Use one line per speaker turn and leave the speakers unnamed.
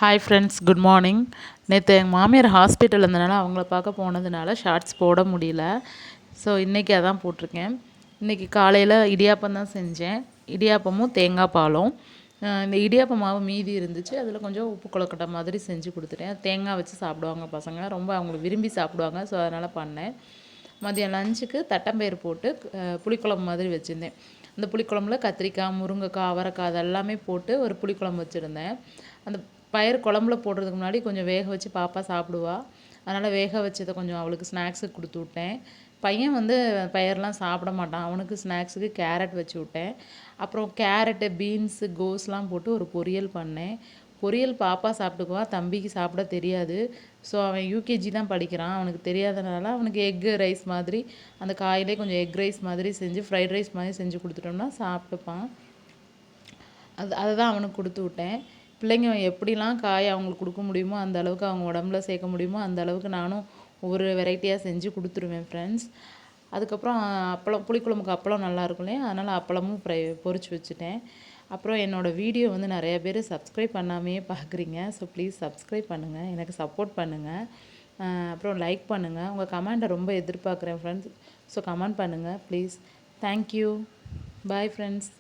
Hi friends, good morning. நேற்று எங்கள் மாமியார் ஹாஸ்பிட்டல் இருந்தனால அவங்கள பார்க்க போனதுனால ஷார்ட்ஸ் போட முடியல. ஸோ இன்றைக்கி அதான் போட்டிருக்கேன். இன்றைக்கி காலையில் இடியாப்பம் தான் செஞ்சேன். இடியாப்பமும் தேங்காய் பாலும். இந்த இடியாப்ப மாவு மீதி இருந்துச்சு, அதில் கொஞ்சம் உப்பு கொழுக்கட்டை மாதிரி செஞ்சு கொடுத்துட்டேன். தேங்காய் வச்சு சாப்பிடுவாங்க பசங்க, ரொம்ப அவங்க விரும்பி சாப்பிடுவாங்க. ஸோ அதனால் பண்ணேன். மதியம் லஞ்சுக்கு தட்டம்பயிறு போட்டு புளிக்குழம்பு மாதிரி வச்சுருந்தேன். அந்த புளிக்குழம்புல கத்திரிக்காய், முருங்கைக்காய், அவரைக்காய் அதெல்லாமே போட்டு ஒரு புளிக்குழம்பு வச்சுருந்தேன். அந்த பயிறு குழம்புல போடுறதுக்கு முன்னாடி கொஞ்சம் வேக வச்சு பாப்பா சாப்பிடுவா. அதனால் வேக வச்சதை கொஞ்சம் அவளுக்கு ஸ்நாக்ஸுக்கு கொடுத்து விட்டேன். பையன் வந்து பயிரெலாம் சாப்பிட மாட்டான். அவனுக்கு ஸ்நாக்ஸுக்கு கேரட் வச்சு விட்டேன். அப்புறம் கேரட்டு, பீன்ஸு, கோஸ்லாம் போட்டு ஒரு பொரியல் பண்ணேன். பொரியல் பாப்பா சாப்பிட்டுக்குவா, தம்பிக்கு சாப்பிட தெரியாது. ஸோ அவன் யூகேஜி தான் படிக்கிறான். அவனுக்கு தெரியாதனால அவனுக்கு எக்கு ரைஸ் மாதிரி அந்த காயிலே கொஞ்சம் எக் ரைஸ் மாதிரி செஞ்சு ஃப்ரைட் ரைஸ் மாதிரி செஞ்சு கொடுத்துட்டோம்னா சாப்பிட்டுப்பான். அதை தான் அவனுக்கு கொடுத்து விட்டேன். பிள்ளைங்க எப்படிலாம் காய் அவங்களுக்கு கொடுக்க முடியுமோ அந்த அளவுக்கு அவங்க உடம்புல சேர்க்க முடியுமோ அந்த அளவுக்கு நானும் ஒவ்வொரு வெரைட்டியாக செஞ்சு கொடுத்துருவேன் ஃப்ரெண்ட்ஸ். அதுக்கப்புறம் அப்பளம், புளிக்குழம்புக்கு அப்பளம் நல்லாயிருக்கும் இல்லையா, அதனால் அப்பளமும் பொரிச்சு வச்சுட்டேன். அப்புறம் என்னோடய வீடியோ வந்து நிறைய பேர் சப்ஸ்கிரைப் பண்ணாமையே பார்க்குறீங்க. ஸோ ப்ளீஸ் சப்ஸ்கிரைப் பண்ணுங்கள், எனக்கு சப்போர்ட் பண்ணுங்கள். அப்புறம் லைக் பண்ணுங்கள். உங்கள் கமெண்ட்டை ரொம்ப எதிர்பார்க்குறேன் ஃப்ரெண்ட்ஸ். ஸோ கமெண்ட் பண்ணுங்கள் ப்ளீஸ். தேங்க்யூ. Bye friends.